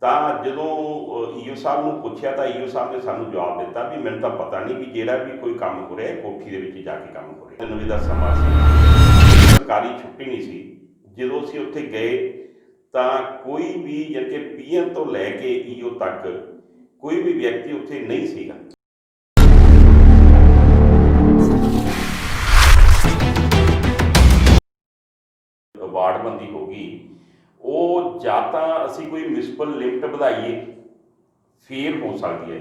ਤਾਂ ਜਦੋਂ ਈਓ ਸਾਹਿਬ ਨੂੰ ਪੁੱਛਿਆ ਤਾਂ ਈਓ ਸਾਹਿਬ ਨੇ ਸਾਨੂੰ ਜਵਾਬ ਦਿੱਤਾ ਵੀ ਮੈਨੂੰ ਤਾਂ ਪਤਾ ਨਹੀਂ ਵੀ ਜਿਹੜਾ ਵੀ ਕੋਈ ਕੰਮ ਹੋ ਰਿਹਾ ਕੋਠੀ ਦੇ ਵਿੱਚ ਜਾ ਕੇ ਕੰਮ ਹੋ ਰਿਹਾ। 9 ਵਜੇ ਦਾ ਸਮਾਂ ਸੀ, ਸਰਕਾਰੀ ਛੁੱਟੀ ਨਹੀਂ ਸੀ। ਜਦੋਂ ਅਸੀਂ ਉੱਥੇ ਗਏ ਤਾਂ ਕੋਈ ਵੀ ਜਾਣੀ ਕਿ ਪੀਐਮ ਤੋਂ ਲੈ ਕੇ ਈਓ ਤੱਕ ਕੋਈ ਵੀ ਵਿਅਕਤੀ ਉੱਥੇ ਨਹੀਂ ਸੀਗਾ। ਵਾਰਡਬੰਦੀ ਹੋ ਗਈ, ਉਹ ਜਾਂ ਤਾਂ ਅਸੀਂ ਕੋਈ ਮਿਊਨਿਸਪਲ ਲਿਮਟ ਵਧਾਈਏ ਫਿਰ ਹੋ ਸਕਦੀ ਹੈ।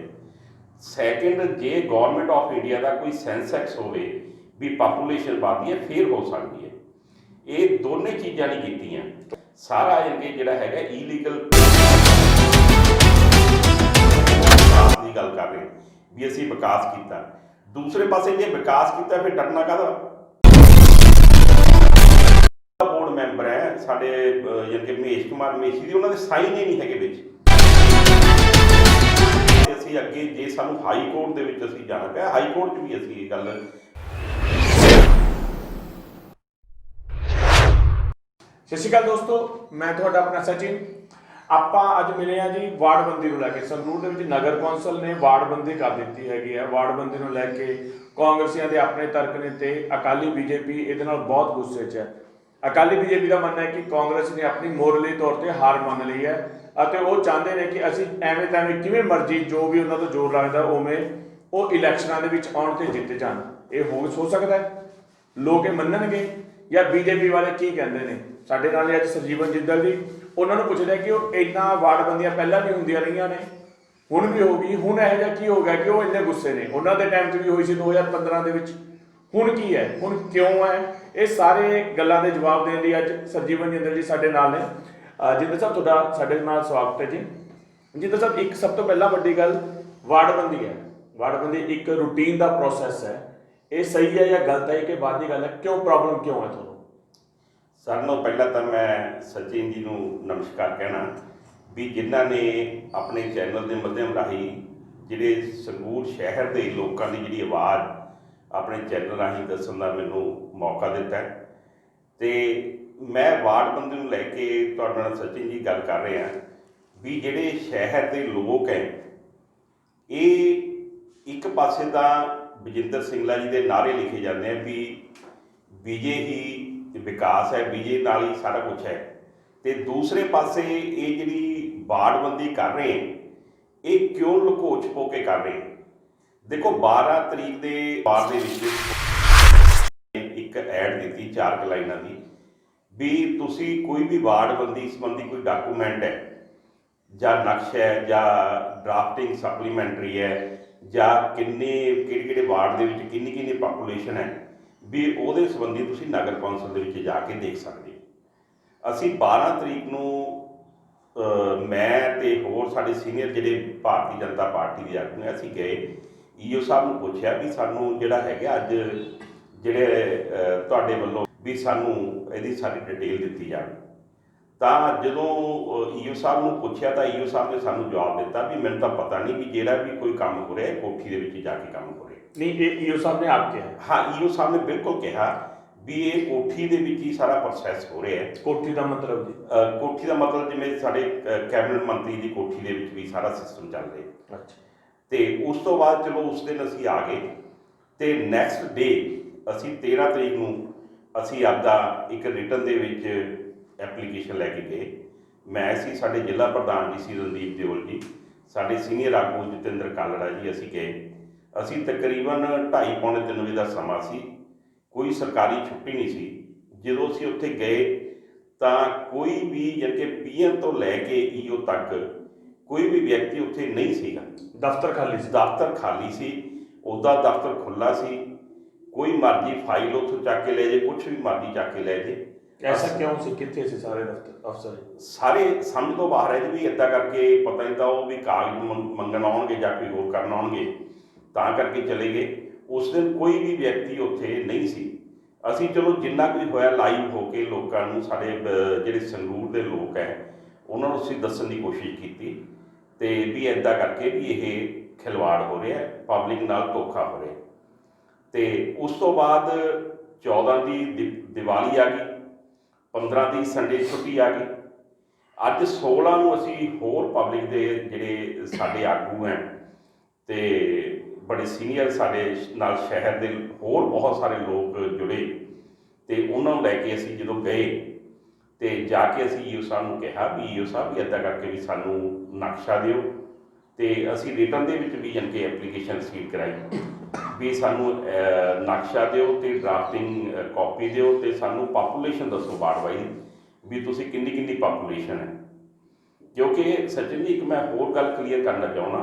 ਸੈਕਿੰਡ, ਜੇ ਗੌਰਮੈਂਟ ਆਫ ਇੰਡੀਆ ਦਾ ਕੋਈ ਸੈਂਸੈਕਸ ਹੋਵੇ ਵੀ ਪਾਪੂਲੇਸ਼ਨ ਵਧਦੀ ਹੈ ਫਿਰ ਹੋ ਸਕਦੀ ਹੈ। ਇਹ ਦੋਨੇ ਚੀਜ਼ਾਂ ਨਹੀਂ ਕੀਤੀਆਂ। ਸਾਰਾ ਇਹ ਜਿਹੜਾ ਹੈਗਾ ਇਲੀਗਲ ਵਿਕਾਸ ਦੀ ਗੱਲ ਕਰ ਰਹੇ ਵੀ ਅਸੀਂ ਵਿਕਾਸ ਕੀਤਾ। ਦੂਸਰੇ ਪਾਸੇ ਜੇ ਵਿਕਾਸ ਕੀਤਾ ਫਿਰ ਡਰਨਾ ਕਾਹਦਾ। ਬੋਰਡ ਮੈਂਬਰ ਹੈ ਸਾਡੇ ਯਾਨੀ ਕਿ ਮਹੇਸ਼ ਕੁਮਾਰ ਮੇਸ਼ੀ ਦੀ, ਉਹਨਾਂ ਦੇ ਸਾਈਨ ਹੀ ਨਹੀਂ ਹੈਗੇ ਵਿੱਚ। ਅਸੀਂ ਅੱਗੇ ਜੇ ਸਾਨੂੰ ਹਾਈ ਕੋਰਟ ਦੇ ਵਿੱਚ ਅਸੀਂ ਜਾਣਾ ਪਿਆ, ਹਾਈ ਕੋਰਟ 'ਚ ਵੀ ਅਸੀਂ ਇਹ ਗੱਲ ਸਤਿ ਸ਼੍ਰੀ ਅਕਾਲ ਦੋਸਤੋ, ਮੈਂ ਤੁਹਾਡਾ ਆਪਣਾ ਸਚਿਨ। ਆਪਾਂ ਅੱਜ ਮਿਲੇ ਹਾਂ ਜੀ ਵਾਰਡਬੰਦੀ ਨੂੰ ਲੈ ਕੇ। ਸੰਗਰੂਰ ਦੇ ਵਿੱਚ ਨਗਰ ਕੌਂਸਲ ਨੇ ਵਾਰਡਬੰਦੀ ਕਰ ਦਿੱਤੀ ਹੈਗੀ ਹੈ। ਵਾਰਡਬੰਦੀ ਨੂੰ ਲੈ ਕੇ ਕਾਂਗਰਸੀਆਂ ਦੇ ਆਪਣੇ ਤਰਕ ਨੇ ਤੇ ਅਕਾਲੀ ਬੀਜੇਪੀ ਇਹਦੇ ਨਾਲ ਬਹੁਤ ਗੁੱਸੇ 'ਚ ਹੈ। ਅਕਾਲੀ ਬੀਜੇਪੀ ਦਾ ਮੰਨਣਾ ਹੈ ਕਿ ਕਾਂਗਰਸ ਨੇ ਆਪਣੀ ਮੋਰਲੀ ਤੌਰ ਤੇ ਹਾਰ ਮੰਨ ਲਈ ਹੈ ਅਤੇ ਉਹ ਚਾਹੁੰਦੇ ਨੇ ਕਿ ਅਸੀਂ ਐਵੇਂ ਤੈਵੇਂ ਕਿਵੇਂ ਮਰਜ਼ੀ ਜੋ ਵੀ ਉਹਨਾਂ ਤੋਂ ਜ਼ੋਰ ਲੱਗਦਾ ਉਵੇਂ ਉਹ ਇਲੈਕਸ਼ਨਾਂ ਦੇ ਵਿੱਚ ਆਉਣ ਤੇ ਜਿੱਤ ਜਾਣ। ਇਹ ਹੋ ਸਕਦਾ ਹੈ? ਲੋਕ ਇਹ ਮੰਨਣਗੇ ਜਾਂ ਬੀਜੇਪੀ ਵਾਲੇ ਕੀ ਕਹਿੰਦੇ ਨੇ? ਸਾਡੇ ਨਾਲ ਅੱਜ ਸਰਜੀਵਨ ਜਿੰਦਲ ਜੀ, ਉਹਨਾਂ ਨੂੰ ਪੁੱਛਦੇ ਕਿ ਉਹ ਇੰਨਾ ਵਾਰਡਬੰਦੀਆਂ ਪਹਿਲਾਂ ਵੀ ਹੁੰਦੀਆਂ ਰਹੀਆਂ ਨੇ, ਹੁਣ ਵੀ ਹੋ ਗਈ, ਹੁਣ ਇਹੋ ਜਿਹਾ ਕੀ ਹੋ ਗਿਆ ਕਿ ਉਹ ਇੰਨੇ ਗੁੱਸੇ ਨੇ? ਉਹਨਾਂ ਦੇ ਟਾਈਮ 'ਚ ਵੀ ਹੋਈ ਸੀ 2015 ਦੇ ਵਿੱਚ, ਹੁਣ ਕੀ ਹੈ, ਹੁਣ ਕਿਉਂ ਹੈ? ਇਹ ਸਾਰੇ ਗੱਲਾਂ ਦੇ ਜਵਾਬ ਦੇਣ ਲਈ ਅੱਜ ਸਰਜੀਵਨ ਜਿੰਦਲ ਜੀ ਸਾਡੇ ਨਾਲ ਨੇ। ਜਿੰਦਲ ਸਾਹਿਬ, ਤੁਹਾਡਾ ਸਾਡੇ ਨਾਲ ਸਵਾਗਤ ਹੈ ਜੀ। ਜਿੰਦਲ ਸਾਹਿਬ, ਇੱਕ ਸਭ ਤੋਂ ਪਹਿਲਾਂ ਵੱਡੀ ਗੱਲ ਵਾਰਡਬੰਦੀ ਹੈ। ਵਾਰਡਬੰਦੀ ਇੱਕ ਰੂਟੀਨ ਦਾ ਪ੍ਰੋਸੈਸ ਹੈ। ਇਹ ਸਹੀ ਹੈ ਜਾਂ ਗਲਤ ਹੈ ਕਿ ਬਾਅਦ ਦੀ ਗੱਲ ਹੈ? ਕਿਉਂ ਪ੍ਰੋਬਲਮ ਕਿਉਂ ਹੈ ਤੁਹਾਨੂੰ? ਸਾਰਿਆਂ ਨਾਲੋਂ ਪਹਿਲਾਂ ਤਾਂ ਮੈਂ ਸਚਿਨ ਜੀ ਨੂੰ ਨਮਸਕਾਰ ਕਹਿਣਾ ਵੀ ਜਿਨ੍ਹਾਂ ਨੇ ਆਪਣੇ ਚੈਨਲ ਦੇ ਮਾਧਿਅਮ ਰਾਹੀਂ ਜਿਹੜੇ ਸੰਗਰੂਰ ਸ਼ਹਿਰ ਦੇ ਲੋਕਾਂ ਦੀ ਜਿਹੜੀ ਆਵਾਜ਼ ਆਪਣੇ ਚੈਨਲ ਰਾਹੀਂ ਦੱਸਣ ਦਾ ਮੈਨੂੰ ਮੌਕਾ ਦਿੱਤਾ। ਅਤੇ ਮੈਂ ਵਾਰਡਬੰਦੀ ਨੂੰ ਲੈ ਕੇ ਤੁਹਾਡੇ ਨਾਲ ਸਚਿਨ ਜੀ ਗੱਲ ਕਰ ਰਿਹਾ ਵੀ ਜਿਹੜੇ ਸ਼ਹਿਰ ਦੇ ਲੋਕ ਹੈ, ਇਹ ਇੱਕ ਪਾਸੇ ਤਾਂ ਬਜਿੰਦਰ ਸਿੰਗਲਾ ਜੀ ਦੇ ਨਾਅਰੇ ਲਿਖੇ ਜਾਂਦੇ ਆ ਵੀ ਬੀਜੇ ਹੀ ਵਿਕਾਸ ਹੈ, ਬੀਜੇ ਨਾਲ ਹੀ ਸਾਰਾ ਕੁਛ ਹੈ, ਅਤੇ ਦੂਸਰੇ ਪਾਸੇ ਇਹ ਜਿਹੜੀ ਵਾਰਡਬੰਦੀ ਕਰ ਰਹੇ ਇਹ ਕਿਉਂ ਲੁਕੋ ਛੁਪੋ ਕੇ ਕਰ ਰਹੇ? ਦੇਖੋ, 12 ਤਰੀਕ ਦੇ ਬਾਅਦ ਦੇ ਵਿੱਚ ਇੱਕ ਐਡ ਦਿੱਤੀ 4 ਲਾਈਨਾਂ ਦੀ ਵੀ ਤੁਸੀਂ ਕੋਈ ਵੀ ਵਾਰਡਬੰਦੀ ਸੰਬੰਧੀ ਕੋਈ ਡਾਕੂਮੈਂਟ ਹੈ ਜਾਂ ਨਕਸ਼ਾ ਹੈ ਜਾਂ ਡਰਾਫਟਿੰਗ ਸਪਲੀਮੈਂਟਰੀ ਹੈ ਜਾਂ ਕਿਹੜੇ ਵਾਰਡ ਦੇ ਵਿੱਚ ਕਿੰਨੀ ਪਾਪੂਲੇਸ਼ਨ ਹੈ ਵੀ ਉਹਦੇ ਸੰਬੰਧੀ ਤੁਸੀਂ ਨਗਰ ਕੌਂਸਲ ਦੇ ਵਿੱਚ ਜਾ ਕੇ ਦੇਖ ਸਕਦੇ ਹੋ। ਅਸੀਂ 12 ਤਰੀਕ ਨੂੰ ਮੈਂ ਤੇ ਹੋਰ ਸਾਡੇ ਸੀਨੀਅਰ ਜਿਹੜੇ ਭਾਰਤੀ ਜਨਤਾ ਪਾਰਟੀ ਦੇ ਆਗੂ ਨੇ, ਅਸੀਂ ਗਏ ਈਓ ਸਾਹਿਬ ਨੂੰ ਪੁੱਛਿਆ ਵੀ ਸਾਨੂੰ ਜਿਹੜਾ ਹੈਗਾ ਅੱਜ ਜਿਹੜੇ ਤੁਹਾਡੇ ਵੱਲੋਂ ਵੀ ਸਾਨੂੰ ਇਹਦੀ ਸਾਰੀ ਡਿਟੇਲ ਦਿੱਤੀ ਜਾਵੇ। ਤਾਂ ਜਦੋਂ ਈਓ ਸਾਹਿਬ ਨੂੰ ਪੁੱਛਿਆ ਤਾਂ ਈਓ ਸਾਹਿਬ ਨੇ ਸਾਨੂੰ ਜਵਾਬ ਦਿੱਤਾ ਵੀ ਮੈਨੂੰ ਤਾਂ ਪਤਾ ਨਹੀਂ ਵੀ ਜਿਹੜਾ ਵੀ ਕੋਈ ਕੰਮ ਹੋ ਰਿਹਾ ਕੋਠੀ ਦੇ ਵਿੱਚ ਜਾ ਕੇ ਕੰਮ ਹੋ ਰਿਹਾ। ਨਹੀਂ, ਇਹ ਈਓ ਸਾਹਿਬ ਨੇ ਆਪ ਕਿਹਾ? ਹਾਂ, ਈਓ ਸਾਹਿਬ ਨੇ ਬਿਲਕੁਲ ਕਿਹਾ ਵੀ ਇਹ ਕੋਠੀ ਦੇ ਵਿੱਚ ਹੀ ਸਾਰਾ ਪ੍ਰੋਸੈਸ ਹੋ ਰਿਹਾ ਹੈ। ਕੋਠੀ ਦਾ ਮਤਲਬ ਜੀ? ਕੋਠੀ ਦਾ ਮਤਲਬ ਜਿਵੇਂ ਸਾਡੇ ਕੈਬਨਿਟ ਮੰਤਰੀ ਦੀ ਕੋਠੀ ਦੇ ਵਿੱਚ ਵੀ ਸਾਰਾ ਸਿਸਟਮ ਚੱਲ ਰਿਹਾ। ਅੱਛਾ। ਅਤੇ ਉਸ ਤੋਂ ਬਾਅਦ ਚਲੋ ਉਸ ਦਿਨ ਅਸੀਂ ਆ ਗਏ ਅਤੇ ਨੈਕਸਟ ਡੇ ਅਸੀਂ 13 ਤਰੀਕ ਨੂੰ ਅਸੀਂ ਆਪਦਾ ਇੱਕ ਰਿਟਨ ਦੇ ਵਿੱਚ ਐਪਲੀਕੇਸ਼ਨ ਲੈ ਕੇ ਗਏ। ਮੈਂ ਸੀ, ਸਾਡੇ ਜ਼ਿਲ੍ਹਾ ਪ੍ਰਧਾਨ ਜੀ ਸੀ ਰਣਦੀਪ ਦਿਓਲ ਜੀ, ਸਾਡੇ ਸੀਨੀਅਰ ਆਗੂ ਜਤਿੰਦਰ ਕਾਲੜਾ ਜੀ, ਅਸੀਂ ਗਏ। ਅਸੀਂ ਤਕਰੀਬਨ 2:30 ਪੌਣੇ 3 ਵਜੇ ਦਾ ਸਮਾਂ ਸੀ, ਕੋਈ ਸਰਕਾਰੀ ਛੁੱਟੀ ਨਹੀਂ ਸੀ। ਜਦੋਂ ਅਸੀਂ ਉੱਥੇ ਗਏ ਤਾਂ ਕੋਈ ਵੀ ਜਾਣੀ ਕਿ ਪੀਐਮ ਤੋਂ ਲੈ ਕੇ ਈਓ ਤੱਕ ਕੋਈ ਵੀ ਵਿਅਕਤੀ ਉੱਥੇ ਨਹੀਂ ਸੀਗਾ। ਦਫ਼ਤਰ ਖਾਲੀ ਸੀ? ਦਫ਼ਤਰ ਖਾਲੀ ਸੀ। ਉਹਦਾ ਦਫ਼ਤਰ ਖੁੱਲ੍ਹਾ ਸੀ, ਕੋਈ ਮਰਜ਼ੀ ਫਾਈਲ ਉੱਥੋਂ ਚੱਕ ਕੇ ਲੈ ਜੇ, ਕੁਛ ਵੀ ਮਰਜ਼ੀ ਚੱਕ ਕੇ ਲੈ ਜੇ। ਐਸਾ ਕਿਉਂ ਸੀ? ਕਿੱਥੇ ਸੀ ਸਾਰੇ ਦਫ਼ਤਰ ਅਫਸਰ? ਸਾਰੇ ਸਮਝ ਤੋਂ ਬਾਹਰ ਹੈ ਜੀ ਵੀ ਇੱਦਾਂ ਕਰਕੇ ਪਤਾ ਨਹੀਂ ਤਾਂ ਉਹ ਵੀ ਕਾਗਜ਼ ਮੰਗਣ ਆਉਣਗੇ ਜਾਂ ਕੋਈ ਹੋਰ ਕਰਨ ਆਉਣਗੇ, ਤਾਂ ਕਰਕੇ ਚਲੇ ਗਏ। ਉਸ ਦਿਨ ਕੋਈ ਵੀ ਵਿਅਕਤੀ ਉੱਥੇ ਨਹੀਂ ਸੀ। ਅਸੀਂ ਚਲੋ ਜਿੰਨਾ ਕੋਈ ਹੋਇਆ ਲਾਈਵ ਹੋ ਕੇ ਲੋਕਾਂ ਨੂੰ, ਸਾਡੇ ਜਿਹੜੇ ਸੰਗਰੂਰ ਦੇ ਲੋਕ ਹੈ ਉਹਨਾਂ ਨੂੰ ਅਸੀਂ ਦੱਸਣ ਦੀ ਕੋਸ਼ਿਸ਼ ਕੀਤੀ ਅਤੇ ਵੀ ਇੱਦਾਂ ਕਰਕੇ ਵੀ ਇਹ ਖਿਲਵਾੜ ਹੋ ਰਿਹਾ, ਪਬਲਿਕ ਨਾਲ ਧੋਖਾ ਹੋ ਰਿਹਾ। ਅਤੇ ਉਸ ਤੋਂ ਬਾਅਦ 14 ਦੀ ਦੀਵਾਲੀ ਆ ਗਈ, 15 ਦੀ ਸੰਡੇ ਛੁੱਟੀ ਆ ਗਈ। ਅੱਜ 16 ਨੂੰ ਅਸੀਂ ਹੋਰ ਪਬਲਿਕ ਦੇ ਜਿਹੜੇ ਸਾਡੇ ਆਗੂ ਹੈ ਤੇ ਬੜੇ ਸੀਨੀਅਰ ਸਾਡੇ ਨਾਲ ਸ਼ਹਿਰ ਦੇ ਹੋਰ ਬਹੁਤ ਸਾਰੇ ਲੋਕ ਜੁੜੇ, ਤੇ ਉਹਨਾਂ ਨੂੰ ਲੈ ਕੇ ਅਸੀਂ ਜਦੋਂ ਗਏ ਤੇ ਜਾ ਕੇ ਅਸੀਂ ਈਓ ਸਾਹਿਬ ਨੂੰ ਕਿਹਾ ਵੀ ਈਓ ਸਾਹਿਬ ਵੀ ਇੱਦਾਂ ਕਰਕੇ ਵੀ ਸਾਨੂੰ ਨਕਸ਼ਾ ਦਿਓ, ਤੇ ਅਸੀਂ ਰਿਟਨ ਦੇ ਵਿੱਚ ਵੀ ਜਾਣੀ ਕਿ ਐਪਲੀਕੇਸ਼ਨ ਰਸੀਵ ਕਰਾਈ ਵੀ ਸਾਨੂੰ ਨਕਸ਼ਾ ਦਿਓ ਤੇ ਡਰਾਫਟਿੰਗ ਕਾਪੀ ਦਿਓ, ਤੇ ਸਾਨੂੰ ਪਾਪੂਲੇਸ਼ਨ ਦੱਸੋ ਵਾਰਡ ਵਾਈਜ਼ ਵੀ ਤੁਸੀਂ ਕਿੰਨੀ ਕਿੰਨੀ ਪਾਪੂਲੇਸ਼ਨ ਹੈ। ਕਿਉਂਕਿ ਸਚਿਨ ਜੀ ਇੱਕ ਮੈਂ ਹੋਰ ਗੱਲ ਕਲੀਅਰ ਕਰਨਾ ਚਾਹੁੰਦਾ,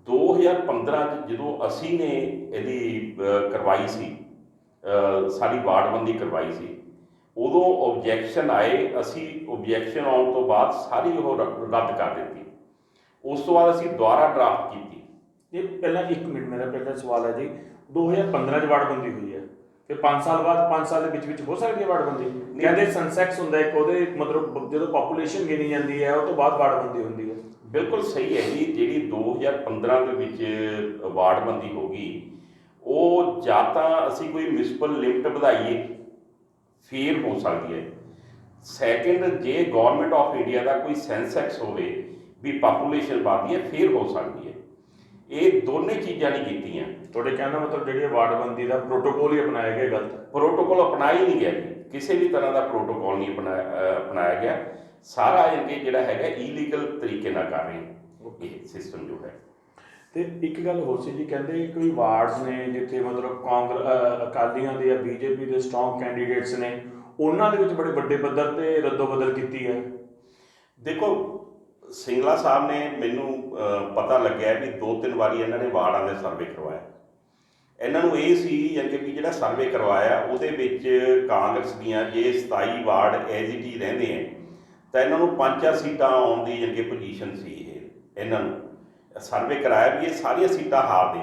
2015 'ਚ ਜਦੋਂ ਅਸੀਂ ਨੇ ਇਹਦੀ ਕਰਵਾਈ ਸੀ, ਸਾਡੀ ਵਾਰਡਬੰਦੀ ਕਰਵਾਈ ਸੀ, ਉਦੋਂ ਓਬਜੈਕਸ਼ਨ ਆਏ, ਅਸੀਂ ਓਬਜੈਕਸ਼ਨ ਆਉਣ ਤੋਂ ਬਾਅਦ ਸਾਰੀ ਉਹ ਰੱਦ ਕਰ ਦਿੱਤੀ। ਉਸ ਤੋਂ ਬਾਅਦ ਅਸੀਂ ਦੁਬਾਰਾ ਡਰਾਫਟ ਕੀਤੀ। ਇਹ ਪਹਿਲਾਂ 1 ਮਿੰਟ, ਮੇਰਾ ਪਹਿਲਾ ਸਵਾਲ ਹੈ ਜੀ, 2015 'ਚ ਵਾਰਡਬੰਦੀ ਹੋਈ ਹੈ, ਫਿਰ 5 ਸਾਲ ਬਾਅਦ 5 ਸਾਲ ਦੇ ਵਿੱਚ ਹੋ ਸਕਦੀ ਹੈ ਵਾਰਡਬੰਦੀ? ਕਹਿੰਦੇ ਸੈਂਸੈਕਸ ਹੁੰਦਾ ਇੱਕ, ਉਹਦੇ ਮਤਲਬ ਜਦੋਂ ਪਾਪੂਲੇਸ਼ਨ ਗਿਣੀ ਜਾਂਦੀ ਹੈ ਉਹ ਤੋਂ ਬਾਅਦ ਵਾਰਡਬੰਦੀ ਹੁੰਦੀ ਹੈ। ਬਿਲਕੁਲ ਸਹੀ ਹੈ ਜੀ, ਜਿਹੜੀ 2015 ਦੇ ਵਿੱਚ ਵਾਰਡਬੰਦੀ ਹੋ ਗਈ, ਉਹ ਜਾਂ ਤਾਂ ਅਸੀਂ ਕੋਈ ਮਿਊਨਿਸਪਲ ਲਿਮਟ ਵਧਾਈਏ ਫਿਰ ਹੋ ਸਕਦੀ ਹੈ। ਸੈਕਿੰਡ, ਜੇ ਗੌਰਮੈਂਟ ਆਫ ਇੰਡੀਆ ਦਾ ਕੋਈ ਸੈਂਸੈਕਸ ਹੋਵੇ ਵੀ ਪਾਪੂਲੇਸ਼ਨ ਵਧਦੀ ਹੈ ਫਿਰ ਹੋ ਸਕਦੀ ਹੈ। ਇਹ ਦੋਨੇ ਚੀਜ਼ਾਂ ਨਹੀਂ ਕੀਤੀਆਂ। ਤੁਹਾਡੇ ਕਹਿਣ ਦਾ ਮਤਲਬ ਜਿਹੜੀ ਵਾਰਡਬੰਦੀ ਦਾ ਪ੍ਰੋਟੋਕੋਲ ਹੀ ਅਪਣਾਇਆ ਗਿਆ ਗਲਤ? ਪ੍ਰੋਟੋਕੋਲ ਅਪਣਾਇਆ ਹੀ ਨਹੀਂ ਗਿਆ ਜੀ, ਕਿਸੇ ਵੀ ਤਰ੍ਹਾਂ ਦਾ ਪ੍ਰੋਟੋਕੋਲ ਨਹੀਂ ਅਪਣਾਇਆ ਗਿਆ। ਸਾਰਾ ਇਹ ਜਿਹੜਾ ਹੈਗਾ ਇਲੀਗਲ ਤਰੀਕੇ ਨਾਲ ਕਰ ਰਹੇ ਇਹ ਸਿਸਟਮ ਜੋ ਹੈ। ਤੇ ਇੱਕ ਗੱਲ ਹੋਰ ਸੀ ਜੀ, ਕਹਿੰਦੇ ਕੋਈ ਵਾਰਡਸ ਨੇ ਜਿੱਥੇ ਮਤਲਬ ਅਕਾਲੀਆਂ ਦੇ ਜਾਂ ਬੀਜੇਪੀ ਦੇ ਸਟਰੋਂਗ ਕੈਂਡੀਡੇਟਸ ਨੇ, ਉਹਨਾਂ ਦੇ ਵਿੱਚ ਬੜੇ ਵੱਡੇ ਪੱਧਰ ਤੇ ਰੱਦੋ ਬਦਲ ਕੀਤੀ ਹੈ। ਦੇਖੋ ਸਿੰਗਲਾ ਸਾਹਿਬ ਨੇ, ਮੈਨੂੰ ਪਤਾ ਲੱਗਿਆ ਵੀ 2-3 ਵਾਰੀ ਇਹਨਾਂ ਨੇ ਵਾਰਡਾਂ ਦੇ ਸਰਵੇ ਕਰਵਾਇਆ। ਇਹਨਾਂ ਨੂੰ ਇਹ ਸੀ ਯਾਨੀ ਕਿ ਵੀ ਜਿਹੜਾ ਸਰਵੇ ਕਰਵਾਇਆ ਉਹਦੇ ਵਿੱਚ ਕਾਂਗਰਸ ਦੀਆਂ ਜੇ 27 ਵਾਰਡ ਐਜ਼ ਇਟ ਹੀ ਰਹਿੰਦੇ ਹੈ ਤਾਂ ਇਹਨਾਂ ਨੂੰ 5 ਸੀਟਾਂ ਆਉਣ ਦੀ ਯਾਨੀ ਕਿ ਪੋਜੀਸ਼ਨ ਸੀ। ਇਹ ਇਹਨਾਂ ਨੂੰ ਸਰਵੇ ਕਰਾਇਆ ਵੀ ਇਹ ਸਾਰੀਆਂ ਸੀਟਾਂ ਹਾਰ ਦੇ।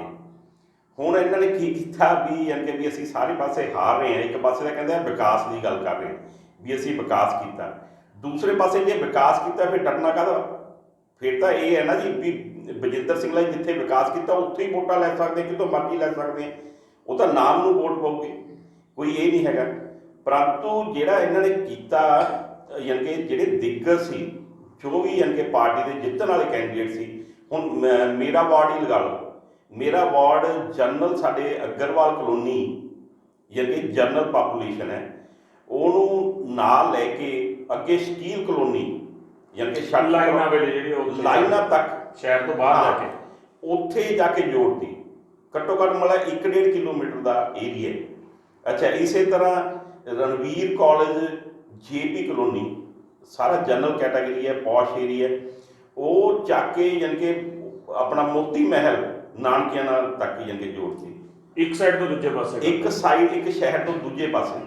ਹੁਣ ਇਹਨਾਂ ਨੇ ਕੀ ਕੀਤਾ ਵੀ ਯਾਨੀ ਕਿ ਵੀ ਅਸੀਂ ਸਾਰੇ ਪਾਸੇ ਹਾਰ ਰਹੇ ਹਾਂ। ਇੱਕ ਪਾਸੇ ਤਾਂ ਕਹਿੰਦੇ ਆ ਵਿਕਾਸ ਦੀ ਗੱਲ ਕਰ ਰਹੇ ਵੀ ਅਸੀਂ ਵਿਕਾਸ ਕੀਤਾ, ਦੂਸਰੇ ਪਾਸੇ ਜੇ ਵਿਕਾਸ ਕੀਤਾ ਫਿਰ ਡਰਨਾ ਕਾਹਦਾ? ਫਿਰ ਤਾਂ ਇਹ ਹੈ ਨਾ ਜੀ ਵੀ ਬਜਿੰਦਰ ਸਿੰਘਲਾ ਜੀ ਜਿੱਥੇ ਵਿਕਾਸ ਕੀਤਾ ਉੱਥੇ ਹੀ ਵੋਟਾਂ ਲੈ ਸਕਦੇ, ਕਿਤੋਂ ਮਰਜ਼ੀ ਲੈ ਸਕਦੇ ਆ, ਉਹ ਤਾਂ ਨਾਮ ਨੂੰ ਵੋਟ ਪਾਊਗੀ, ਕੋਈ ਇਹ ਨਹੀਂ ਹੈਗਾ। ਪਰੰਤੂ ਜਿਹੜਾ ਇਹਨਾਂ ਨੇ ਕੀਤਾ ਯਾਨੀ ਕਿ ਜਿਹੜੇ ਦਿੱਗਜ ਸੀ, ਜੋ ਵੀ ਯਾਨੀ ਕਿ ਪਾਰਟੀ ਦੇ ਜਿੱਤਣ ਵਾਲੇ ਕੈਂਡੀਡੇਟ ਸੀ, ਹੁਣ ਮੇਰਾ ਵਾਰਡ ਹੀ ਲਗਾ ਲਓ, ਮੇਰਾ ਵਾਰਡ ਜਨਰਲ ਸਾਡੇ ਅਗਰਵਾਲ ਕਲੋਨੀ ਯਾਨੀ ਕਿ ਜਨਰਲ ਪਾਪੂਲੇਸ਼ਨ ਹੈ, ਉਹਨੂੰ ਨਾਲ ਲੈ ਕੇ ਅੱਗੇ ਸ਼ਕੀਲ ਕਲੋਨੀ ਯਾਨੀ ਕਿ ਲਾਈਨਾਂ ਵੇਲੇ ਜਿਹੜੀ ਲਾਈਨਾਂ ਤੱਕ ਸ਼ਹਿਰ ਤੋਂ ਬਾਹਰ ਜਾ ਕੇ ਉੱਥੇ ਜਾ ਕੇ ਜੋੜਤੀ। ਘੱਟੋ ਘੱਟ ਮਤਲਬ 1.5 ਕਿਲੋਮੀਟਰ ਦਾ ਏਰੀਆ। ਅੱਛਾ, ਇਸੇ ਤਰ੍ਹਾਂ ਰਣਵੀਰ ਕਾਲਜ, ਜੇਪੀ ਕਲੋਨੀ, ਸਾਰਾ ਜਨਰਲ ਕੈਟਾਗਰੀ ਹੈ, ਪੌਸ਼ ਏਰੀਆ, ਉਹ ਚੱਕ ਕੇ ਯਾਨੀ ਕਿ ਆਪਣਾ ਮੋਤੀ ਮਹਿਲ ਨਾਨਕਿਆਂ ਨਾਲ ਤੱਕ ਯਾਨੀ ਕਿ ਜੋੜਤੀ। ਇੱਕ ਸਾਈਡ ਤੋਂ ਦੂਜੇ ਪਾਸੇ, ਇੱਕ ਸਾਈਡ, ਇੱਕ ਸ਼ਹਿਰ ਤੋਂ ਦੂਜੇ ਪਾਸੇ।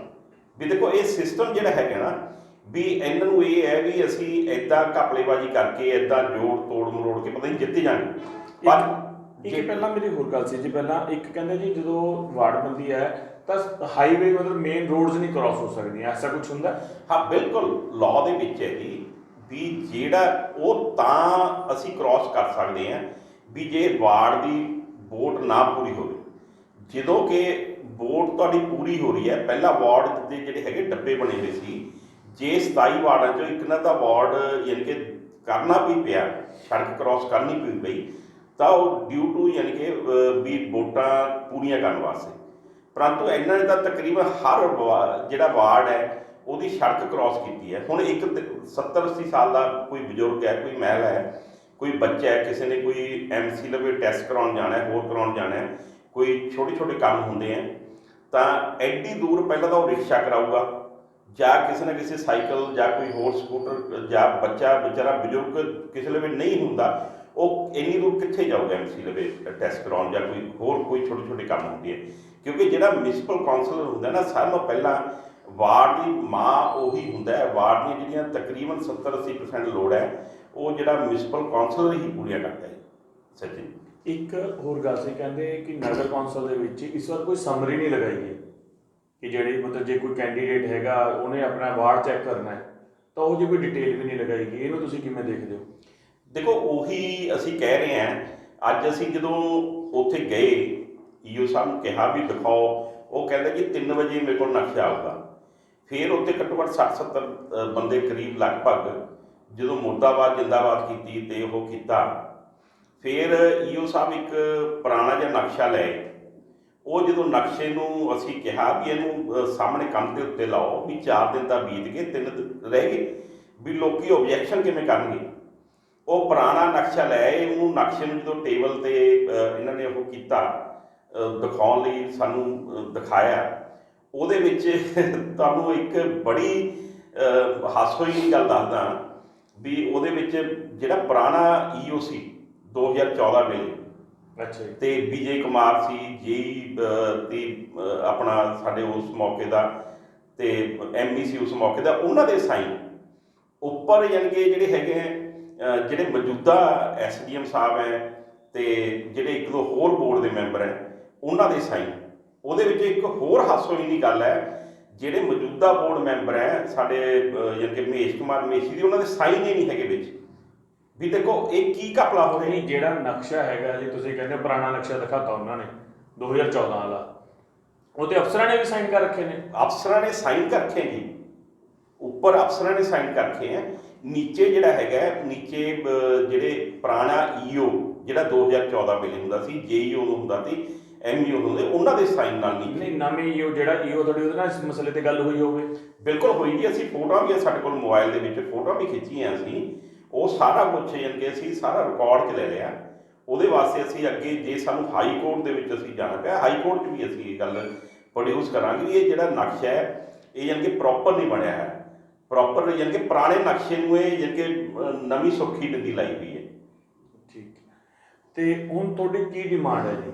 ਵੀ ਦੇਖੋ ਇਹ ਸਿਸਟਮ ਜਿਹੜਾ ਹੈਗਾ ਨਾ ਵੀ ਇਹਨਾਂ ਨੂੰ ਇਹ ਹੈ ਵੀ ਅਸੀਂ ਇੱਦਾਂ ਘਪਲੇਬਾਜ਼ੀ ਕਰਕੇ ਇੱਦਾਂ ਜੋੜ ਤੋੜ ਮਰੋੜ ਕੇ ਪਤਾ ਨਹੀਂ ਜਿੱਤੇ ਜਾਣਗੇ। ਪਰ ਇੱਕ ਪਹਿਲਾਂ ਮੇਰੀ ਹੋਰ ਗੱਲ ਸੀ ਜੀ, ਪਹਿਲਾਂ ਇੱਕ ਕਹਿੰਦੇ ਜੀ ਜਦੋਂ ਵਾਰਡਬੰਦੀ ਹੈ ਤਾਂ ਹਾਈਵੇ ਮਤਲਬ ਮੇਨ ਰੋਡਸ ਨਹੀਂ ਕ੍ਰਾਸ ਹੋ ਸਕਦੀਆਂ, ਐਸਾ ਕੁਝ ਹੁੰਦਾ? ਹਾਂ ਬਿਲਕੁਲ, ਲਾਅ ਦੇ ਵਿੱਚ ਹੈ ਜੀ ਵੀ ਜਿਹੜਾ ਉਹ ਤਾਂ ਅਸੀਂ ਕ੍ਰਾਸ ਕਰ ਸਕਦੇ ਹਾਂ ਵੀ ਜੇ ਵਾਰਡ ਦੀ ਵੋਟ ਨਾ ਪੂਰੀ ਹੋਵੇ। ਜਦੋਂ ਕਿ ਵੋਟ ਤੁਹਾਡੀ ਪੂਰੀ ਹੋ ਰਹੀ ਹੈ, ਪਹਿਲਾਂ ਵਾਰਡ ਦੇ ਜਿਹੜੇ ਹੈਗੇ ਡੱਬੇ ਬਣੇ ਹੋਏ ਸੀ, ਜੇ 27 ਵਾਰਡਾਂ 'ਚੋਂ ਇੱਕ ਨਾ ਤਾਂ ਵਾਰਡ ਯਾਨੀ ਕਿ ਕਰਨਾ ਵੀ ਪਿਆ, ਸੜਕ ਕ੍ਰਾਸ ਕਰਨੀ ਪਈ, ਤਾਂ ਉਹ ਡਿਊ ਟੂ ਯਾਨੀ ਕਿ ਵੀ ਵੋਟਾਂ ਪੂਰੀਆਂ ਕਰਨ ਵਾਸਤੇ। ਪਰੰਤੂ ਇਹਨਾਂ ਨੇ ਤਾਂ ਤਕਰੀਬਨ ਹਰ ਜਿਹੜਾ ਵਾਰਡ ਹੈ ਉਹਦੀ ਸੜਕ ਕ੍ਰਾਸ ਕੀਤੀ ਹੈ। ਹੁਣ ਇੱਕ 70-80 ਸਾਲ ਦਾ ਕੋਈ ਬਜ਼ੁਰਗ ਹੈ, ਕੋਈ ਮਹਿਲਾ ਹੈ, ਕੋਈ ਬੱਚਾ ਹੈ, ਕਿਸੇ ਨੇ ਕੋਈ MC ਲਵੇ ਟੈਸਟ ਕਰਾਉਣ ਜਾਣਾ, ਹੋਰ ਕਰਾਉਣ ਜਾਣਾ, ਕੋਈ ਛੋਟੇ ਛੋਟੇ ਕੰਮ ਹੁੰਦੇ ਆ, ਤਾਂ ਐਡੀ ਦੂਰ ਪਹਿਲਾਂ ਤਾਂ ਉਹ ਰਿਕਸ਼ਾ ਕਰਾਊਗਾ ਜਾਂ ਕਿਸੇ ਨਾ ਕਿਸੇ ਸਾਈਕਲ ਜਾਂ ਕੋਈ ਹੋਰ ਸਕੂਟਰ, ਜਾਂ ਬੱਚਾ ਵਿਚਾਰਾ ਬਜ਼ੁਰਗ ਕਿਸੇ ਲਵੇ ਨਹੀਂ ਹੁੰਦਾ, ਉਹ ਇੰਨੀ ਦੂਰ ਕਿੱਥੇ ਜਾਊਗਾ MC ਲਵੇ ਟੈਸਟ ਕਰਾਉਣ ਜਾਂ ਕੋਈ ਹੋਰ ਕੋਈ ਛੋਟੇ ਛੋਟੇ ਕੰਮ ਹੁੰਦੇ ਆ। ਕਿਉਂਕਿ ਜਿਹੜਾ ਮਿਊਨਿਸਪਲ ਕੌਂਸਲਰ ਹੁੰਦਾ ਨਾ, ਸਾਰਿਆਂ ਨਾਲੋਂ ਪਹਿਲਾਂ ਵਾਰਡ ਦੀ ਮਾਂ ਉਹੀ ਹੁੰਦਾ ਹੈ। ਵਾਰਡ ਦੀਆਂ ਜਿਹੜੀਆਂ ਤਕਰੀਬਨ 70-80% ਲੋੜ ਹੈ ਉਹ ਜਿਹੜਾ ਮਿਊਨਿਸਪਲ ਕੌਂਸਲਰ ਹੀ ਪੂਰੀਆਂ ਕਰਦਾ ਹੈ। ਸਚਿਨ, ਇੱਕ ਹੋਰ ਗੱਲ ਸੀ, ਕਹਿੰਦੇ ਕਿ ਨਗਰ ਕੌਂਸਲ ਦੇ ਵਿੱਚ ਇਸ ਵਾਰ ਕੋਈ ਸਮਰੀ ਨਹੀਂ ਲਗਾਈ ਹੈ ਕਿ ਜਿਹੜੀ ਮਤਲਬ ਜੇ ਕੋਈ ਕੈਂਡੀਡੇਟ ਹੈਗਾ ਉਹਨੇ ਆਪਣਾ ਵਾਰਡ ਚੈੱਕ ਕਰਨਾ ਹੈ ਤਾਂ ਉਹ ਜੇ ਕੋਈ ਡਿਟੇਲ ਵੀ ਨਹੀਂ ਲਗਾਈ ਗਈ। ਇਹਨੂੰ ਤੁਸੀਂ ਕਿਵੇਂ ਦੇਖਦੇ ਹੋ? ਦੇਖੋ ਉਹੀ ਅਸੀਂ ਕਹਿ ਰਹੇ ਹਾਂ। ਅੱਜ ਅਸੀਂ ਜਦੋਂ ਉੱਥੇ ਗਏ, ਈਓ ਸਾਹਿਬ ਨੂੰ ਕਿਹਾ ਵੀ ਦਿਖਾਓ, ਉਹ ਕਹਿੰਦਾ ਕਿ 3 ਵਜੇ ਮੇਰੇ ਕੋਲ ਨਕਸ਼ਾ ਆਊਗਾ। ਫਿਰ ਉੱਥੇ ਘੱਟੋ ਘੱਟ 60-70 ਬੰਦੇ ਕਰੀਬ ਲਗਭਗ ਜਦੋਂ ਮੁਰਦਾਬਾਦ ਜਿੰਦਾਬਾਦ ਕੀਤੀ ਤੇ ਉਹ ਕੀਤਾ, ਫਿਰ ਈਓ ਸਾਹਿਬ ਇੱਕ ਪੁਰਾਣਾ ਜਿਹਾ ਨਕਸ਼ਾ ਲਏ। ਉਹ ਜਦੋਂ ਨਕਸ਼ੇ ਨੂੰ ਅਸੀਂ ਕਿਹਾ ਵੀ ਇਹਨੂੰ ਸਾਹਮਣੇ ਕੰਧ ਦੇ ਉੱਤੇ ਲਾਓ, ਵੀ 4 ਦਿਨ ਤਾਂ ਬੀਤ ਗਏ, 3 ਦਿਨ ਰਹਿ ਗਏ, ਵੀ ਲੋਕੀ ਓਬਜੈਕਸ਼ਨ ਕਿਵੇਂ ਕਰਨਗੇ। ਉਹ ਪੁਰਾਣਾ ਨਕਸ਼ਾ ਲੈ ਆਏ, ਉਹਨੂੰ ਨਕਸ਼ੇ ਨੂੰ ਜਦੋਂ ਟੇਬਲ ਤੇ ਇਹਨਾਂ ਨੇ ਉਹ ਕੀਤਾ ਦਿਖਾਉਣ ਲਈ ਸਾਨੂੰ ਦਿਖਾਇਆ, ਉਹਦੇ ਵਿੱਚ ਤੁਹਾਨੂੰ ਇੱਕ ਬੜੀ ਹਾਸੋਹੀਣੀ ਗੱਲ ਦੱਸਦਾ ਵੀ ਉਹਦੇ ਵਿੱਚ ਜਿਹੜਾ ਪੁਰਾਣਾ ਈਓ ਸੀ 2014 ਵੇਲੇ, ਅੱਛਾ ਜੀ, ਤੇ ਵਿਜੇ ਕੁਮਾਰ ਸੀ ਜੇਈ ਤੇ ਆਪਣਾ ਸਾਡੇ ਉਸ ਮੌਕੇ ਦਾ, ਤੇ ਐਮਈ ਸੀ ਉਸ ਮੌਕੇ ਦਾ, ਉਹਨਾਂ ਦੇ ਸਾਈਨ ਉੱਪਰ, ਯਾਨੀ ਕਿ ਜਿਹੜੇ ਹੈਗੇ ਜਿਹੜੇ ਮੌਜੂਦਾ ਐਸਡੀਐਮ ਸਾਹਿਬ ਹੈ ਤੇ ਜਿਹੜੇ 1-2 ਹੋਰ ਬੋਰਡ ਦੇ ਮੈਂਬਰ ਹੈ, ਉਹਨਾਂ ਦੇ ਸਾਈਨ। ਉਹਦੇ ਵਿੱਚ ਇੱਕ ਹੋਰ ਹਾਸੋਹੀਣੀ ਗੱਲ ਹੈ, ਜਿਹੜੇ ਮੌਜੂਦਾ ਬੋਰਡ ਮੈਂਬਰ ਹੈ ਸਾਡੇ ਯਾਨੀ ਕਿ ਮਹੇਸ਼ ਕੁਮਾਰ ਮੇਸ਼ੀ ਦੀ, ਉਹਨਾਂ ਦੇ ਸਾਈਨ ਹੀ ਨਹੀਂ ਹੈਗੇ ਵਿੱਚ। ਵੀ ਦੇਖੋ ਇਹ ਕੀ ਘਪਲਾ ਹੋ ਰਿਹਾ। ਨਹੀਂ, ਜਿਹੜਾ ਨਕਸ਼ਾ ਹੈਗਾ ਜੀ, ਤੁਸੀਂ ਕਹਿੰਦੇ ਪੁਰਾਣਾ ਨਕਸ਼ਾ ਦਿਖਾਤਾ ਉਹਨਾਂ ਨੇ 2014 ਵਾਲਾ, ਉਹ ਤੇ ਅਫਸਰਾਂ ਨੇ ਵੀ ਸਾਈਨ ਕਰ ਰੱਖੇ ਨੇ। ਅਫਸਰਾਂ ਨੇ ਸਾਈਨ ਕਰ ਰੱਖੇ ਜੀ, ਉੱਪਰ ਅਫਸਰਾਂ ਨੇ ਸਾਈਨ ਕਰ ਰੱਖੇ ਹੈ, ਨੀਚੇ ਜਿਹੜਾ ਹੈਗਾ, ਨੀਚੇ ਜਿਹੜੇ ਪੁਰਾਣਾ ਈਓ ਜਿਹੜਾ 2014 ਵੇਲੇ ਹੁੰਦਾ ਸੀ, ਜੇਈਓ ਨੂੰ ਹੁੰਦਾ ਸੀ, ਐਮਈਓ ਨੂੰ ਹੁੰਦੇ, ਉਹਨਾਂ ਦੇ ਸਾਈਨ ਨਾਲ ਨਹੀਂ। ਨਵੇਂ ਈਓ ਜਿਹੜਾ ਈਓ ਤੁਹਾਡੀ ਉਹਦੇ ਨਾਲ ਇਸ ਮਸਲੇ ਤੇ ਗੱਲ ਹੋਈ ਹੋਵੇ? ਬਿਲਕੁਲ ਹੋਈ ਜੀ, ਅਸੀਂ ਫੋਟੋਆਂ ਵੀ ਸਾਡੇ ਕੋਲ ਮੋਬਾਈਲ ਦੇ ਵਿੱਚ ਫੋਟੋਆਂ ਵੀ ਖਿੱਚੀਆਂ ਅਸੀਂ, ਉਹ ਸਾਰਾ ਕੁਛ ਯਾਨੀ ਕਿ ਅਸੀਂ ਸਾਰਾ ਰਿਕਾਰਡ 'ਚ ਲੈ ਲਿਆ। ਉਹਦੇ ਵਾਸਤੇ ਅਸੀਂ ਅੱਗੇ ਜੇ ਸਾਨੂੰ ਹਾਈ ਕੋਰਟ ਦੇ ਵਿੱਚ ਅਸੀਂ ਜਾਣਾ ਪਿਆ, ਹਾਈ ਕੋਰਟ 'ਚ ਵੀ ਅਸੀਂ ਇਹ ਗੱਲ ਪ੍ਰੋਡਿਊਸ ਕਰਾਂਗੇ ਵੀ ਇਹ ਜਿਹੜਾ ਨਕਸ਼ਾ ਹੈ ਇਹ ਯਾਨੀ ਕਿ ਪ੍ਰੋਪਰ ਨਹੀਂ ਬਣਿਆ ਹੈ, ਪ੍ਰੋਪਰ ਯਾਨੀ ਕਿ ਪੁਰਾਣੇ ਨਕਸ਼ੇ ਨੂੰ ਇਹ ਯਾਨੀ ਕਿ ਨਵੀਂ ਸੁਰਖੀ ਬਿੰਦੀ ਲਾਈ ਹੋਈ ਹੈ। ਠੀਕ। ਤੇ ਹੁਣ ਤੁਹਾਡੀ ਕੀ ਡਿਮਾਂਡ ਹੈ ਜੀ?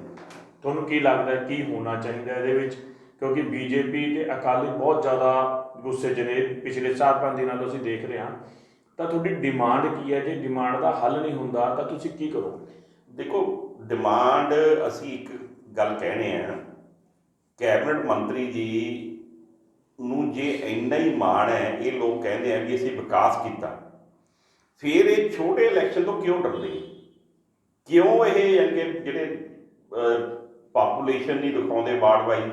ਤੁਹਾਨੂੰ ਕੀ ਲੱਗਦਾ ਕੀ ਹੋਣਾ ਚਾਹੀਦਾ ਇਹਦੇ ਵਿੱਚ? ਕਿਉਂਕਿ ਬੀਜੇਪੀ ਤੇ ਅਕਾਲੀ ਬਹੁਤ ਜ਼ਿਆਦਾ ਗੁੱਸੇ 'ਚ ਨੇ, ਪਿਛਲੇ 4-5 ਦਿਨਾਂ ਤੋਂ ਅਸੀਂ ਦੇਖ ਰਹੇ ਹਾਂ। ਤਾਂ ਤੁਹਾਡੀ ਡਿਮਾਂਡ ਕੀ ਹੈ? ਜੇ ਡਿਮਾਂਡ ਦਾ ਹੱਲ ਨਹੀਂ ਹੁੰਦਾ ਤਾਂ ਤੁਸੀਂ ਕੀ ਕਰੋਗੇ? ਦੇਖੋ, ਡਿਮਾਂਡ ਅਸੀਂ ਇੱਕ ਗੱਲ ਕਹਿਣੇ ਆ, ਕੈਬਨਿਟ ਮੰਤਰੀ ਜੀ ਨੂੰ ਜੇ ਇੰਨਾ ਹੀ ਮਾਣ ਹੈ, ਇਹ ਲੋਕ ਕਹਿੰਦੇ ਆ ਵੀ ਅਸੀਂ ਵਿਕਾਸ ਕੀਤਾ, ਫਿਰ ਇਹ ਛੋਟੇ ਇਲੈਕਸ਼ਨ ਤੋਂ ਕਿਉਂ ਡਰਦੇ? ਕਿਉਂ ਇਹ ਯਾਨੀ ਕਿ ਜਿਹੜੇ ਪਾਪੂਲੇਸ਼ਨ ਨਹੀਂ ਦਿਖਾਉਂਦੇ ਵਾਰਡ ਵਾਈਜ਼,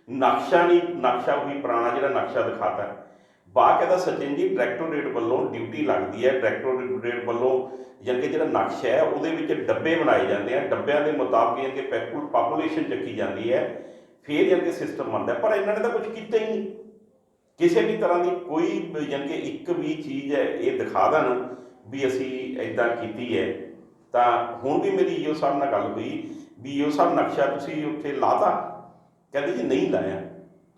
ਨਕਸ਼ਾ ਨਹੀਂ, ਨਕਸ਼ਾ ਉਹੀ ਪੁਰਾਣਾ ਜਿਹੜਾ ਨਕਸ਼ਾ ਦਿਖਾਤਾ। ਬਾਕਾਇਦਾ ਸਚਿਨ ਜੀ ਡਾਇਰੈਕਟੋਰੇਟ ਵੱਲੋਂ ਡਿਊਟੀ ਲੱਗਦੀ ਹੈ, ਡਾਇਰੈਕਟੋਰੇਟ ਵੱਲੋਂ ਯਾਨੀ ਕਿ ਜਿਹੜਾ ਨਕਸ਼ਾ ਹੈ ਉਹਦੇ ਵਿੱਚ ਡੱਬੇ ਬਣਾਏ ਜਾਂਦੇ ਆ, ਡੱਬਿਆਂ ਦੇ ਮੁਤਾਬਕ ਯਾਨੀ ਕਿ ਪਾਪੂਲੇਸ਼ਨ ਚੱਕੀ ਜਾਂਦੀ ਹੈ, ਫਿਰ ਯਾਨੀ ਕਿ ਸਿਸਟਮ ਬਣਦਾ। ਪਰ ਇਹਨਾਂ ਨੇ ਤਾਂ ਕੁਝ ਕੀਤਾ ਹੀ ਨਹੀਂ, ਕਿਸੇ ਵੀ ਤਰ੍ਹਾਂ ਦੀ ਕੋਈ ਯਾਨੀ ਕਿ ਇੱਕ ਵੀ ਚੀਜ਼ ਹੈ ਇਹ ਦਿਖਾ ਦੇਣ ਵੀ ਅਸੀਂ ਇੱਦਾਂ ਕੀਤੀ ਹੈ। ਤਾਂ ਹੁਣ ਵੀ ਮੇਰੀ ਈਓ ਸਾਹਿਬ ਨਾਲ ਗੱਲ ਹੋਈ ਵੀ ਈਓ ਸਾਹਿਬ ਨਕਸ਼ਾ ਤੁਸੀਂ ਉੱਥੇ ਲਾਤਾ? ਕਹਿੰਦੇ ਜੀ ਨਹੀਂ ਲਾਇਆ।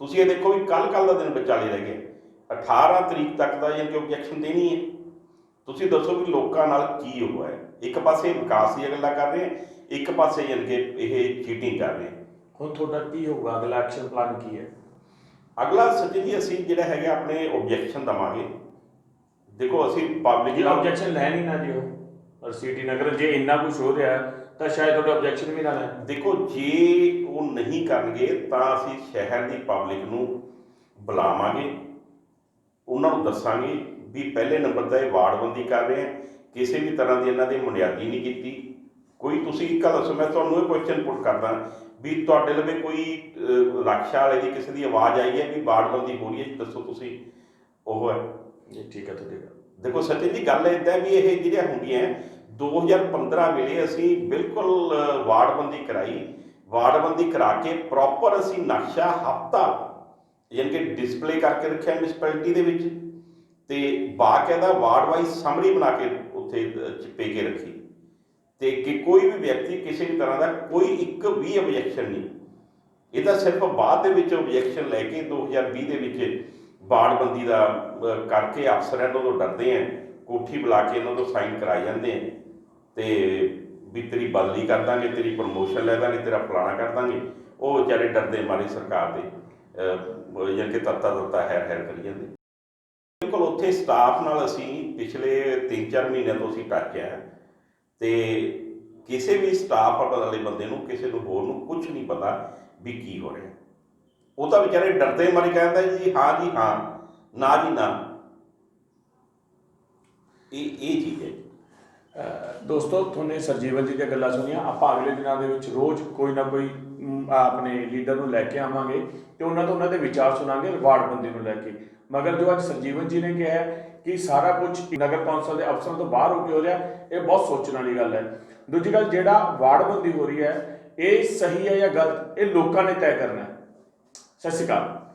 ਤੁਸੀਂ ਇਹ ਦੇਖੋ ਵੀ ਕੱਲ੍ਹ ਦਾ ਦਿਨ ਵਿਚਾਲੇ ਰਹਿ ਗਿਆ, 18 ਤਰੀਕ ਤੱਕ ਦਾ ਯਾਨੀ ਕਿ ਓਬਜੈਕਸ਼ਨ ਦੇਣੀ ਹੈ। ਤੁਸੀਂ ਦੱਸੋ ਵੀ ਲੋਕਾਂ ਨਾਲ ਕੀ ਹੋਇਆ ਹੈ? ਇੱਕ ਪਾਸੇ ਵਿਕਾਸ ਦੀਆਂ ਗੱਲਾਂ ਕਰ ਰਹੇ, ਇੱਕ ਪਾਸੇ ਯਾਨੀ ਕਿ ਇਹ ਚੀਟਿੰਗ ਕਰ ਰਹੇ। ਹੁਣ ਤੁਹਾਡਾ ਕੀ ਹੋਊਗਾ, ਅਗਲਾ ਐਕਸ਼ਨ ਪਲਾਨ ਕੀ ਹੈ? ਅਗਲਾ ਸੱਚੀ ਜੀ ਅਸੀਂ ਜਿਹੜਾ ਹੈਗਾ ਆਪਣੇ ਓਬਜੈਕਸ਼ਨ ਦੇਵਾਂਗੇ। ਦੇਖੋ ਅਸੀਂ ਪਬਲਿਕ ਜਿਹੜਾ ਓਬਜੈਕਸ਼ਨ ਲੈਣ ਹੀ ਨਾ ਦਿਓ, ਔਰ ਸਿਟੀ ਨਗਰ ਜੇ ਇੰਨਾ ਕੁਝ ਹੋ ਰਿਹਾ ਤਾਂ ਸ਼ਾਇਦ ਤੁਹਾਡਾ ਓਬਜੈਕਸ਼ਨ ਵੀ ਨਾ ਲੈਣ। ਦੇਖੋ ਜੇ ਉਹ ਨਹੀਂ ਕਰਨਗੇ ਤਾਂ ਅਸੀਂ ਸ਼ਹਿਰ ਦੀ ਪਬਲਿਕ ਨੂੰ ਬੁਲਾਵਾਂਗੇ, ਉਹਨਾਂ ਨੂੰ ਦੱਸਾਂਗੇ ਵੀ ਪਹਿਲੇ ਨੰਬਰ ਤਾਂ ਇਹ ਵਾਰਡਬੰਦੀ ਕਰ ਰਹੇ ਆ, ਕਿਸੇ ਵੀ ਤਰ੍ਹਾਂ ਦੀ ਇਹਨਾਂ ਦੀ ਬੁਨਿਆਦੀ ਨਹੀਂ ਕੀਤੀ ਕੋਈ। ਤੁਸੀਂ ਇੱਕ ਗੱਲ ਦੱਸੋ, ਮੈਂ ਤੁਹਾਨੂੰ ਇਹ ਕੁਐਸਚਨ ਪੁੱਟ ਕਰਦਾ ਵੀ ਤੁਹਾਡੇ ਲਵੇ ਕੋਈ ਰਕਸ਼ਾ ਵਾਲੇ ਦੀ ਕਿਸੇ ਦੀ ਆਵਾਜ਼ ਆਈ ਹੈ ਵੀ ਵਾਰਡਬੰਦੀ ਹੋ ਰਹੀ ਹੈ, ਦੱਸੋ ਤੁਸੀਂ ਉਹ ਹੈ ਜੀ? ਠੀਕ ਹੈ ਤੁਹਾਡੀ ਗੱਲ। ਦੇਖੋ ਸੱਚੀ ਜੀ ਗੱਲ ਇੱਦਾਂ ਵੀ ਇਹ ਜਿਹੜੀਆਂ ਹੁੰਦੀਆਂ 2015 ਵੇਲੇ ਅਸੀਂ ਬਿਲਕੁਲ ਵਾਰਡਬੰਦੀ ਕਰਾਈ, ਵਾਰਡਬੰਦੀ ਕਰਾ ਕੇ ਪ੍ਰੋਪਰ ਅਸੀਂ ਨਕਸ਼ਾ ਹਫ਼ਤਾ ਯਾਨੀ ਕਿ ਡਿਸਪਲੇ ਕਰਕੇ ਰੱਖਿਆ ਮਿਊਨਿਸਪੈਲਿਟੀ ਦੇ ਵਿੱਚ, ਤੇ ਬਾਕਾਇਦਾ ਵਾਰਡ ਵਾਈਜ਼ ਸਮਰੀ ਬਣਾ ਕੇ ਉੱਥੇ ਚਿਪੇ ਕੇ ਰੱਖੀ, ਤੇ ਕਿ ਕੋਈ ਵੀ ਵਿਅਕਤੀ ਕਿਸੇ ਵੀ ਤਰ੍ਹਾਂ ਦਾ ਕੋਈ ਇੱਕ ਵੀ ਓਬਜੈਕਸ਼ਨ ਨਹੀਂ। ਇਹ ਤਾਂ ਸਿਰਫ ਬਾਅਦ ਦੇ ਵਿੱਚ ਓਬਜੈਕਸ਼ਨ ਲੈ ਕੇ 2020 ਦੇ ਵਿੱਚ ਵਾਰਡਬੰਦੀ ਦਾ ਕਰਕੇ ਅਫਸਰਾਂ ਤੋਂ ਡਰਦੇ ਆ, ਕੋਠੀ ਬੁਲਾ ਕੇ ਇਹਨਾਂ ਤੋਂ ਸਾਈਨ ਕਰਾਏ ਜਾਂਦੇ ਆ, ਤੇ ਵੀ ਤੇਰੀ ਬਦਲੀ ਕਰ ਦਾਂਗੇ, ਤੇਰੀ ਪ੍ਰਮੋਸ਼ਨ ਲੈ ਦਾਂਗੇ, ਤੇਰਾ ਫਲਾਣਾ ਕਰ ਦਾਂਗੇ। ਉਹ ਵਿਚਾਰੇ ਡਰਦੇ ਮਾਰੇ ਸਰਕਾਰ ਦੇ ਯਾਨੀ ਕਿ ਤੱਤਾ ਹੈਰ ਕਰੀ ਜਾਂਦੇ। ਬਿਲਕੁਲ ਉੱਥੇ ਸਟਾਫ ਨਾਲ ਅਸੀਂ ਪਿਛਲੇ 3-4 ਮਹੀਨਿਆਂ ਤੋਂ ਅਸੀਂ ਟੱਚ ਆ, ਤੇ ਕਿਸੇ ਵੀ ਸਟਾਫ ਵਾਲੇ ਬੰਦੇ ਨੂੰ, ਕਿਸੇ ਨੂੰ ਹੋਰ ਨੂੰ ਕੁਝ ਨਹੀਂ ਪਤਾ ਵੀ ਕੀ ਹੋ ਰਿਹਾ। ਉਹ ਤਾਂ ਵਿਚਾਰੇ ਡਰਦੇ ਮਾਰੇ ਕਹਿੰਦਾ ਜੀ ਹਾਂ ਜੀ ਹਾਂ, ਨਾ ਜੀ ਨਾ। ਇਹ ਚੀਜ਼ ਹੈ। ਦੋਸਤੋ, ਤੁਹਾਨੇ ਸਰਜੀਵਨ ਜੀ ਦੀਆਂ ਗੱਲਾਂ ਸੁਣੀਆਂ। ਆਪਾਂ ਅਗਲੇ ਦਿਨਾਂ ਦੇ ਵਿੱਚ ਰੋਜ਼ ਕੋਈ ਨਾ ਕੋਈ ਆਪਣੇ ਲੀਡਰ ਨੂੰ ਲੈ ਕੇ ਆਵਾਂਗੇ ਤੇ ਉਹਨਾਂ ਤੋਂ ਉਹਨਾਂ ਦੇ ਵਿਚਾਰ ਸੁਣਾਂਗੇ ਵਾਰਡਬੰਦੀ ਨੂੰ ਲੈ ਕੇ। ਮਗਰ ਜੋ ਅੱਜ ਸਰਜੀਵਨ ਜੀ ਨੇ ਕਿਹਾ ਕਿ ਸਾਰਾ ਕੁਝ ਨਗਰ ਕੌਂਸਲ ਦੇ ਅਫਸਰਾਂ ਤੋਂ ਬਾਹਰ ਹੋ ਕੇ ਹੋ ਰਿਹਾ, ਇਹ ਬਹੁਤ ਸੋਚਣ ਵਾਲੀ ਗੱਲ ਹੈ। ਦੂਜੀ ਗੱਲ, ਜਿਹੜਾ ਵਾਰਡਬੰਦੀ ਹੋ ਰਹੀ ਹੈ ਇਹ ਸਹੀ ਹੈ ਜਾਂ ਗਲਤ, ਇਹ ਲੋਕਾਂ ਨੇ ਤੈਅ ਕਰਨਾ ਹੈ। ਸਤਿ ਸ਼੍ਰੀ ਅਕਾਲ।